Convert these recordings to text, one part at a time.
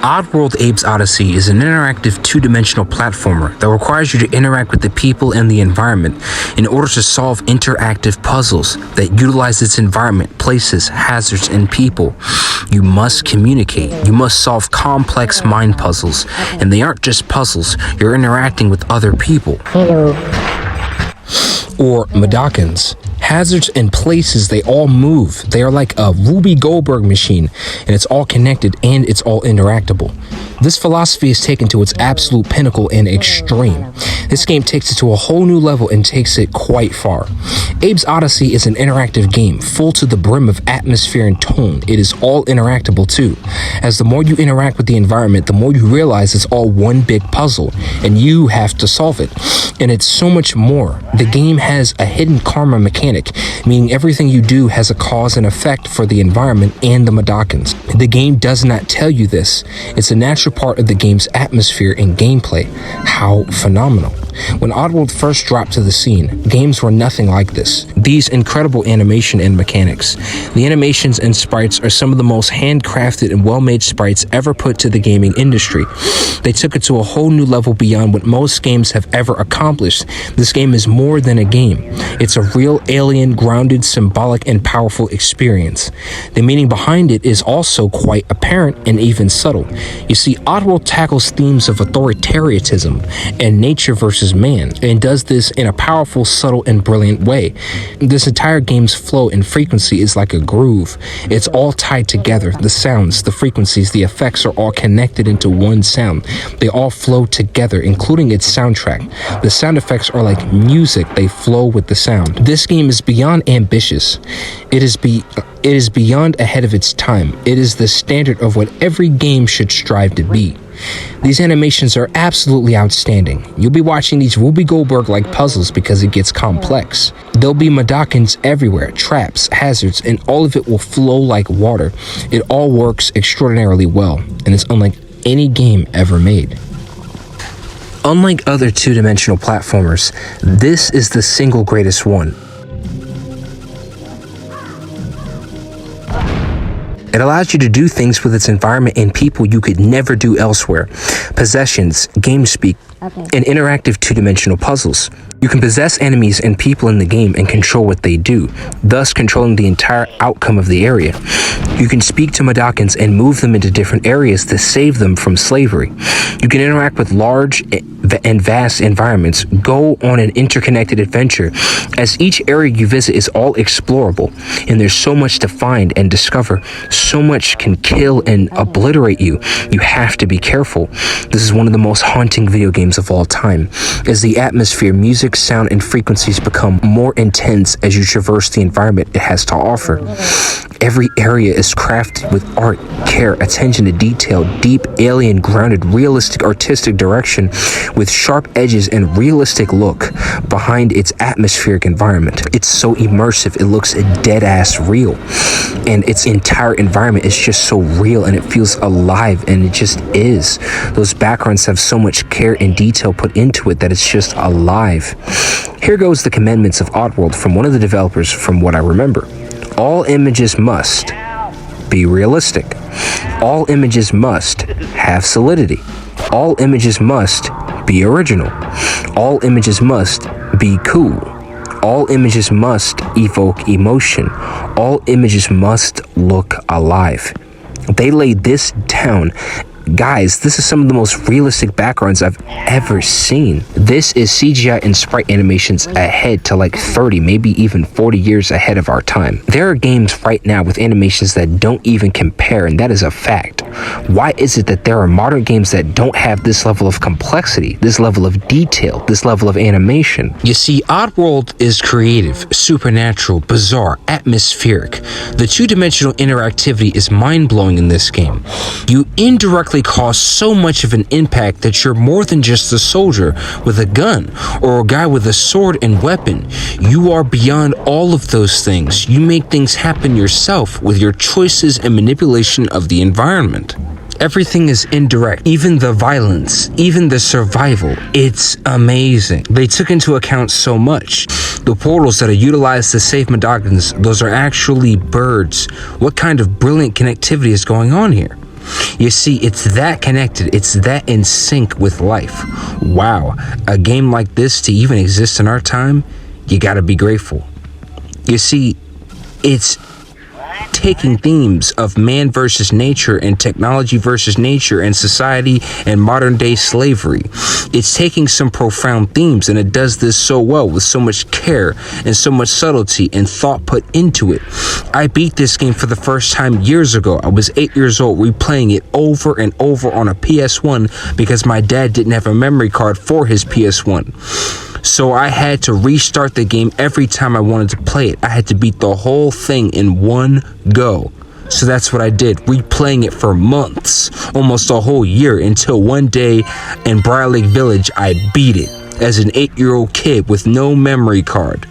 Oddworld Abe's Odyssey is an interactive two-dimensional platformer that requires you to interact with the people and the environment in order to solve interactive puzzles that utilize its environment, places, hazards, and people. You must communicate. You must solve complex mind puzzles, and they aren't just puzzles. You're interacting with other people. Hello. Or mudokons. Hazards and places, they all move. They are like a Ruby Goldberg machine, and it's all connected and it's all interactable. This philosophy is taken to its absolute pinnacle and extreme. This game takes it to a whole new level and takes it quite far. Abe's Odyssey is an interactive game, full to the brim of atmosphere and tone. It is all interactable too. As the more you interact with the environment, the more you realize it's all one big puzzle, and you have to solve it. And it's so much more. The game has a hidden karma mechanic, meaning everything you do has a cause and effect for the environment and the mudokons. The game does not tell you this. It's a natural part of the game's atmosphere and gameplay. How phenomenal. When Oddworld first dropped to the scene, games were nothing like this. These incredible animation and mechanics. The animations and sprites are some of the most handcrafted and well-made sprites ever put to the gaming industry. They took it to a whole new level beyond what most games have ever accomplished. This game is more than a game. It's a real alien, grounded, symbolic, and powerful experience. The meaning behind it is also quite apparent and even subtle. You see, Oddworld tackles themes of authoritarianism and nature versus man, and does this in a powerful, subtle, and brilliant way. This entire game's flow and frequency is like a groove. It's all tied together. The sounds, the frequencies, the effects are all connected into one sound. They all flow together, including its soundtrack. The sound effects are like music. They flow with the sound. This game is beyond ambitious. It is beyond ahead of its time. It is the standard of what every game should strive to be. These animations are absolutely outstanding. You'll be watching these Ruby Goldberg-like puzzles because it gets complex. There'll be mudokons everywhere, traps, hazards, and all of it will flow like water. It all works extraordinarily well, and it's unlike any game ever made. Unlike other two-dimensional platformers, this is the single greatest one. It allows you to do things with its environment and people you could never do elsewhere. Possessions, game speak, and interactive two-dimensional puzzles. You can possess enemies and people in the game and control what they do, thus controlling the entire outcome of the area. You can speak to mudokons and move them into different areas to save them from slavery. You can interact with large and vast environments, go on an interconnected adventure, as each area you visit is all explorable, and there's so much to find and discover. So much can kill and obliterate you. You have to be careful. This is one of the most haunting video games of all time, as the atmosphere, music, sound, and frequencies become more intense as you traverse the environment it has to offer. Every area is crafted with art, care, attention to detail, deep, alien, grounded, realistic, artistic direction with sharp edges and realistic look behind its atmospheric environment. It's so immersive, it looks dead-ass real. And its entire environment is just so real and it feels alive, and it just is. Those backgrounds have so much care and detail put into it that it's just alive. Here goes the commandments of Oddworld from one of the developers from what I remember. All images must be realistic. All images must have solidity. All images must be original. All images must be cool. All images must evoke emotion. All images must look alive. They laid this down. Guys, this is some of the most realistic backgrounds I've ever seen. This is CGI and sprite animations ahead to like 30, maybe even 40 years ahead of our time. There are games right now with animations that don't even compare, and that is a fact. Why is it that there are modern games that don't have this level of complexity, this level of detail, this level of animation? You see, Oddworld is creative, supernatural, bizarre, atmospheric. The two-dimensional interactivity is mind-blowing in this game. You indirectly cause so much of an impact that you're more than just a soldier with a gun or a guy with a sword and weapon. You are beyond all of those things. You make things happen yourself with your choices and manipulation of the environment. Everything is indirect, even the violence, even the survival. It's amazing. They took into account so much. The portals that are utilized to save mudokons, those are actually birds. What kind of brilliant connectivity is going on here? You see, it's that connected, it's that in sync with life. Wow, a game like this to even exist in our time, you gotta be grateful. You see, it's taking themes of man versus nature and technology versus nature and society and modern day slavery. It's taking some profound themes, and it does this so well with so much care and so much subtlety and thought put into it. I beat this game for the first time years ago. I was 8 years old, replaying it over and over on a PS1 because my dad didn't have a memory card for his PS1. So I had to restart the game every time I wanted to play it. I had to beat the whole thing in one go. So that's what I did, replaying it for months, almost a whole year, until one day in Briar Lake Village, I beat it as an 8-year-old kid with no memory card.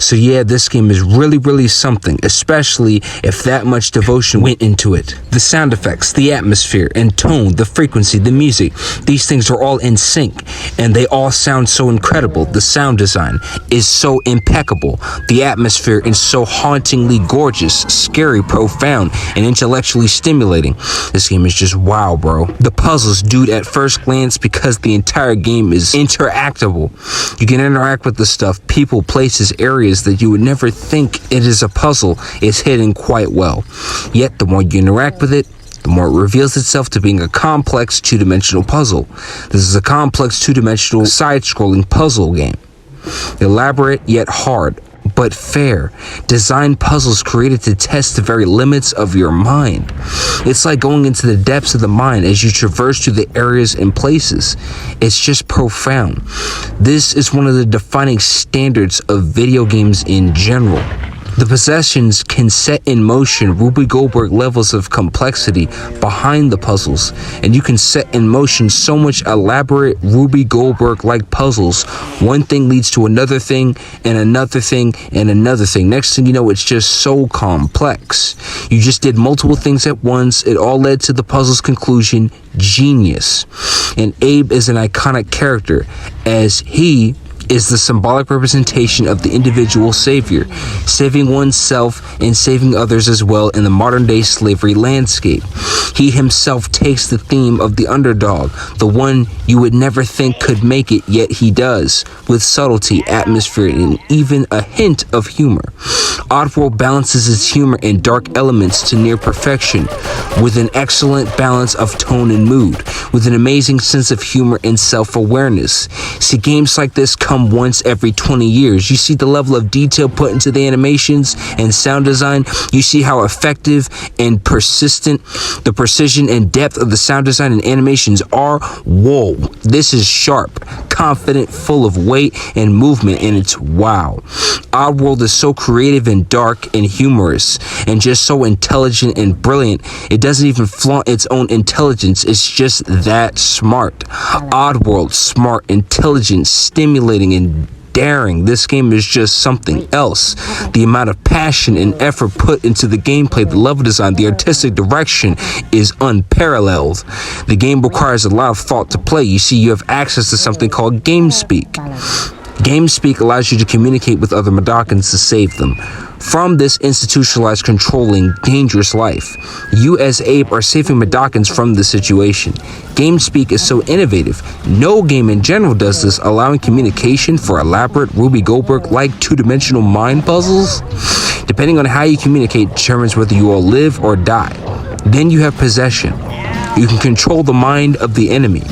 So yeah, this game is really something, especially if that much devotion went into it. The sound effects, the atmosphere and tone, the frequency, the music, these things are all in sync, and they all sound so incredible. The sound design is so impeccable. The atmosphere is so hauntingly gorgeous, scary, profound, and intellectually stimulating. This game is just wow, bro. The puzzles, dude, at first glance, because the entire game is interactable. You can interact with the stuff, people, places, areas that you would never think it is a puzzle is hidden quite well. Yet the more you interact with it, the more it reveals itself to being a complex two-dimensional puzzle. This is a complex two-dimensional side-scrolling puzzle game. Elaborate yet hard, but fair. Designed puzzles created to test the very limits of your mind. It's like going into the depths of the mind as you traverse through the areas and places. It's just profound. This is one of the defining standards of video games in general. The possessions can set in motion Ruby Goldberg levels of complexity behind the puzzles, and you can set in motion so much elaborate Ruby Goldberg-like puzzles. One thing leads to another thing, and another thing, and another thing. Next thing you know, it's just so complex. You just did multiple things at once. It all led to the puzzle's conclusion. Genius. And Abe is an iconic character, as he is the symbolic representation of the individual savior, saving oneself and saving others as well in the modern-day slavery landscape. He himself takes the theme of the underdog, the one you would never think could make it, yet he does, with subtlety, atmosphere, and even a hint of humor. Oddworld balances its humor and dark elements to near perfection, with an excellent balance of tone and mood, with an amazing sense of humor and self-awareness. See, games like this come once every 20 years. You see the level of detail put into the animations and sound design. You see how effective and persistent the precision and depth of the sound design and animations are. Whoa, this is sharp, confident, full of weight and movement, and it's wow. Oddworld is so creative and dark and humorous and just so intelligent and brilliant. It doesn't even flaunt its own intelligence. It's just that smart. Oddworld, smart, intelligent, stimulating, and daring. This game is just something else. The amount of passion and effort put into the gameplay, the level design, the artistic direction is unparalleled. The game requires a lot of thought to play. You see, you have access to something called GameSpeak. GameSpeak allows you to communicate with other mudokons to save them from this institutionalized, controlling, dangerous life. You as Abe are saving mudokons from this situation. GameSpeak is so innovative. No game in general does this, allowing communication for elaborate Ruby Goldberg-like two-dimensional mind puzzles. Depending on how you communicate determines whether you will live or die. Then you have possession. You can control the mind of the enemy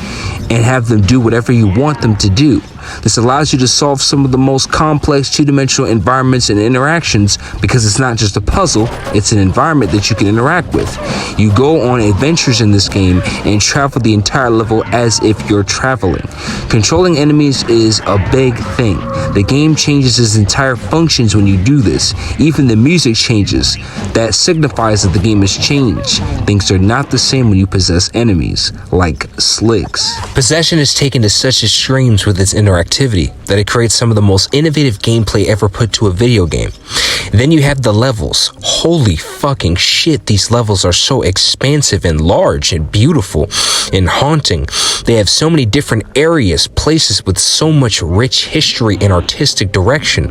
and have them do whatever you want them to do. This allows you to solve some of the most complex two-dimensional environments and interactions because it's not just a puzzle, it's an environment that you can interact with. You go on adventures in this game and travel the entire level as if you're traveling. Controlling enemies is a big thing. The game changes its entire functions when you do this. Even the music changes. That signifies that the game has changed. Things are not the same when you possess enemies, like Slicks. Possession is taken to such extremes with its interactivity that it creates some of the most innovative gameplay ever put to a video game. Then you have the levels. Holy fucking shit, these levels are so expansive and large and beautiful. and haunting. They have so many different areas, places with so much rich history and artistic direction.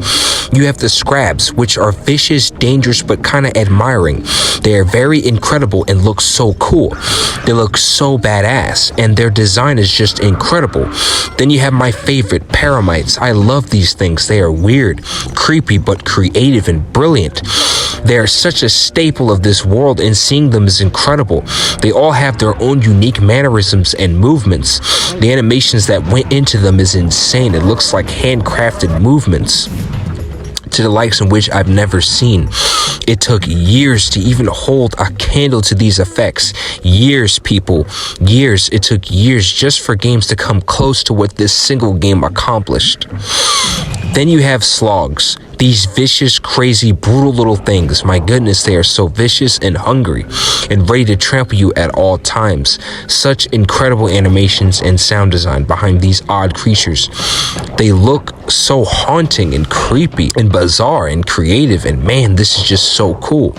You have the Scrabs, which are vicious, dangerous, but kind of admiring. They are very incredible and look so cool. They look so badass, and their design is just incredible. Then you have my favorite, Paramites. I love these things. They are weird, creepy, but creative and brilliant. They are such a staple of this world, and seeing them is incredible. They all have their own unique mannerisms and movements. The animations that went into them is insane. It looks like handcrafted movements to the likes in which I've never seen. It took years to even hold a candle to these effects. Years, people. Years. It took years just for games to come close to what this single game accomplished. Then you have Slogs. These vicious, crazy, brutal little things. My goodness, they are so vicious and hungry and ready to trample you at all times. Such incredible animations and sound design behind these odd creatures. They look so haunting and creepy and bizarre and creative, and man, this is just so cool.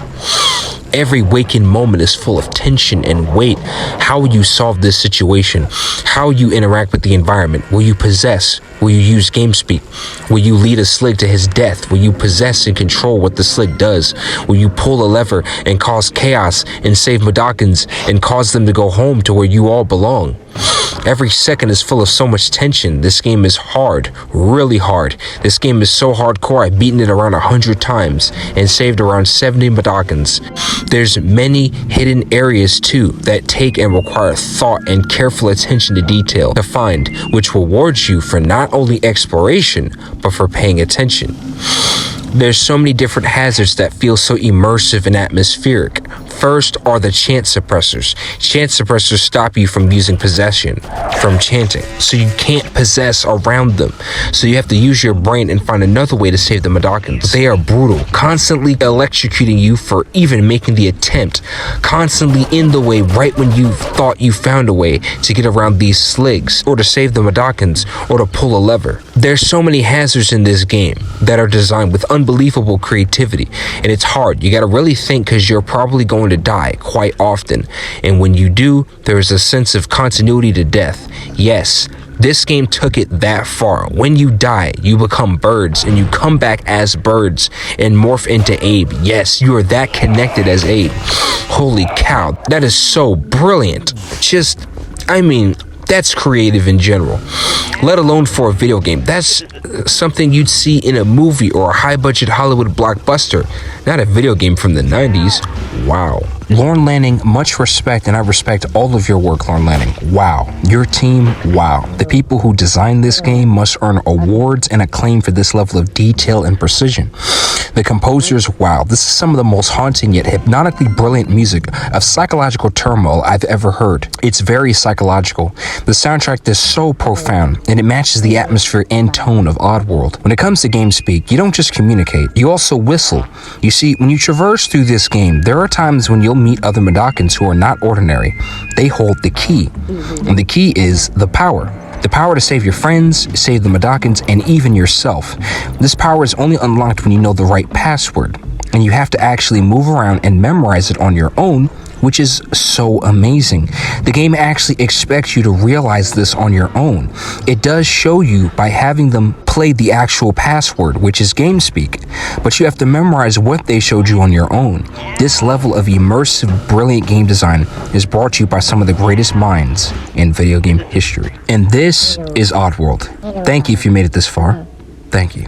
Every waking moment is full of tension and weight. How will you solve this situation? How will you interact with the environment? Will you possess? Will you use game speak? Will you lead a Slig to his death? Will you possess and control what the Slig does? Will you pull a lever and cause chaos and save mudokons and cause them to go home to where you all belong? Every second is full of so much tension. This game is hard, really hard. This game is so hardcore, I've beaten it around 100 times and saved around 70 mudokons. There's many hidden areas too that take and require thought and careful attention to detail to find, which rewards you for not only exploration, but for paying attention. There's so many different hazards that feel so immersive and atmospheric. First are the chant suppressors. Chant suppressors stop you from using possession, from chanting, so you can't possess around them. So you have to use your brain and find another way to save the mudokons. They are brutal, constantly electrocuting you for even making the attempt, constantly in the way right when you thought you found a way to get around these Sligs, or to save the mudokons, or to pull a lever. There's so many hazards in this game that are designed with unbelievable creativity, and it's hard. You gotta really think, because you're probably going to die quite often, and when you do, there is a sense of continuity to death. Yes, this game took it that far. When you die, you become birds, and you come back as birds and morph into Abe. Yes, you are that connected as Abe. Holy cow, that is so brilliant. That's creative in general, let alone for a video game. That's something you'd see in a movie or a high-budget Hollywood blockbuster, not a video game from the 90s. Wow. Lorne Lanning, much respect, and I respect all of your work, Lorne Lanning. Wow. Your team, wow. The people who designed this game must earn awards and acclaim for this level of detail and precision. The composers, wow. This is some of the most haunting yet hypnotically brilliant music of psychological turmoil I've ever heard. It's very psychological. The soundtrack is so profound, and it matches the atmosphere and tone of Oddworld. When it comes to game speak, you don't just communicate, you also whistle. You see, when you traverse through this game, there are times when you'll meet other mudokons who are not ordinary. They hold the key, and the key is the power. The power to save your friends, save the mudokons, and even yourself. This power is only unlocked when you know the right password, and you have to actually move around and memorize it on your own, which is so amazing. The game actually expects you to realize this on your own. It does show you by having them play the actual password, which is game speak, but you have to memorize what they showed you on your own. This level of immersive, brilliant game design is brought to you by some of the greatest minds in video game history. And this is Oddworld. Thank you if you made it this far. Thank you.